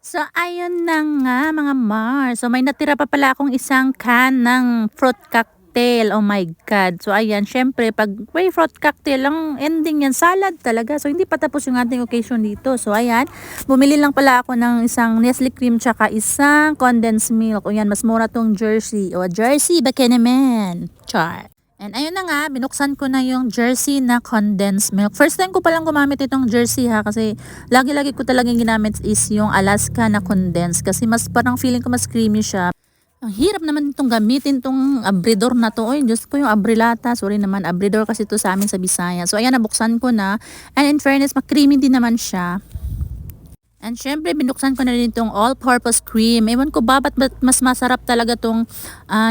So, ayun na nga mga Mars. So, may natira pa pala akong isang can ng fruit cocktail. Oh my God. So, ayan, syempre, pag may fruit cocktail, ang ending yan, salad talaga. So, hindi pa tapos yung ating occasion dito. So, ayan, bumili lang pala ako ng isang Nestle cream tsaka isang condensed milk. O yan, mas mura tong Jersey. O, Jersey, baka naman. Char. And ayun na nga, binuksan ko na yung Jersey na condensed milk. First time ko palang gumamit itong Jersey ha, kasi lagi-lagi ko talagang ginamit is yung Alaska na condensed. Kasi mas parang feeling ko mas creamy siya. Ang hirap naman itong gamitin itong abridor na to. Oy, Diyos ko yung abrilata. Sorry naman, abridor kasi ito sa amin sa Bisaya. So ayan, nabuksan ko na. And in fairness, creamy din naman siya. And syempre, binuksan ko na rin itong all-purpose cream. Ewan ko ba, ba't mas masarap talaga itong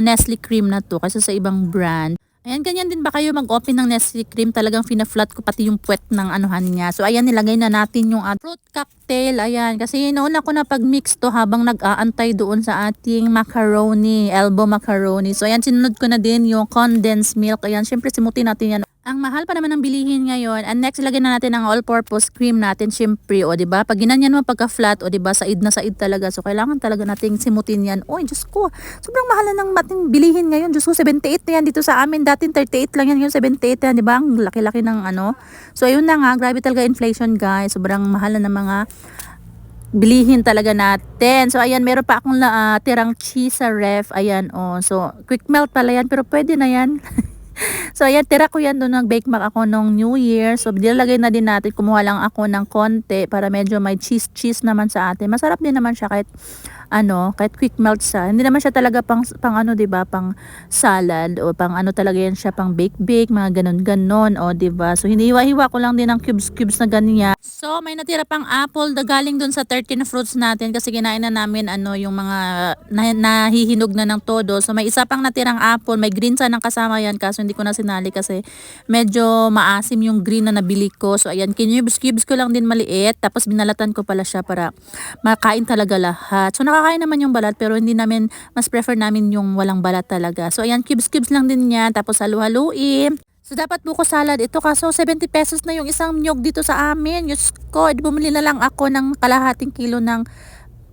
Nestle cream na to kaysa sa ibang brand. Ayan, ganyan din ba kayo mag-open ng Nestle cream? Talagang fina-flat ko pati yung puwet ng anuhan niya. So, ayan, nilagay na natin yung fruit cocktail. Ayan, kasi nauna ko na pag-mix to habang nag-aantay doon sa ating macaroni, elbow macaroni. So, ayan, sinunod ko na din yung condensed milk. Ayan, syempre, simutin natin yan. Ang mahal pa naman ng bilihin ngayon. And next, lagyan na natin ang all-purpose cream natin, syempre. O, diba? Pag ginanyan mo pagka-flat, o, diba? Said na said talaga. So, kailangan talaga nating simutin yan. Oy, Diyos ko. Sobrang mahal na ng mating bilihin ngayon. Diyos ko, 78 na yan dito sa amin. Dating 38 lang yan. Ngayon, 78 yan. Diba? Ang laki-laki ng ano. So, ayun na nga. Grabe talaga inflation, guys. Sobrang mahal na ng mga bilihin talaga natin. So, ayan, meron pa akong tirang cheese sa ref. Ayan, oh. So, quick melt pala yan. Pero pwede na yan. So, ayan, tira ko yan doon. Nag-bake mac ako nung New Year. So, nilalagay na din natin. Kumuha lang ako ng konti para medyo may cheese naman sa atin. Masarap din naman siya kahit kahit quick melt siya. Hindi naman siya talaga pang 'di ba, pang salad o pang talaga yan siya, pang bake, mga ganon, o 'di ba? So, hinihiwa-hiwa ko lang din ng cubes na ganyan. So, may natira pang apple na galing dun sa 13 fruits natin kasi kinain na namin yung mga nahihinog na ng todo. So, may isa pang natirang apple, may green sanang kasama yan kaso hindi ko na sinali kasi medyo maasim yung green na nabili ko. So, ayan, cubes ko lang din maliit tapos binalatan ko pala siya para makain talaga lahat. So, nakakain naman yung balat pero hindi namin, mas prefer namin yung walang balat talaga. So, ayan, cubes lang din yan tapos halu-haluin. So, dapat buko salad ito kaso 70 pesos na yung isang nyog dito sa amin. Diyos ko, bumili na lang ako ng kalahating kilo ng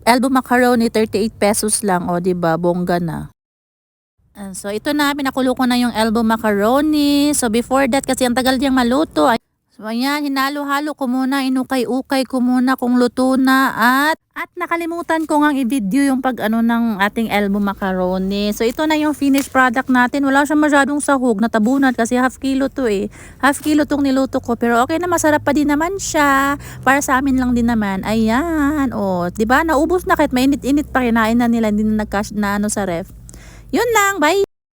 elbow macaroni, 38 pesos lang. O, diba, bongga na. So, ito na, pinakulo ko na yung elbow macaroni. So, before that, kasi ang tagal diyang maluto. So, ayan, hinalo-halo ko muna, inukay-ukay ko muna kung luto na at nakalimutan ko ngang i-video yung ng ating elbow macaroni. So, ito na yung finished product natin. Wala siyang masyadong sahog, natabunan kasi half kilo to eh. Half kilo tong niluto ko, pero okay na, masarap pa din naman siya. Para sa amin lang din naman. Ayan, oh, 'di ba? Naubos na kahit mainit-init pa, kinain na nila, hindi na nag-cash na sa ref. Yun lang, bye!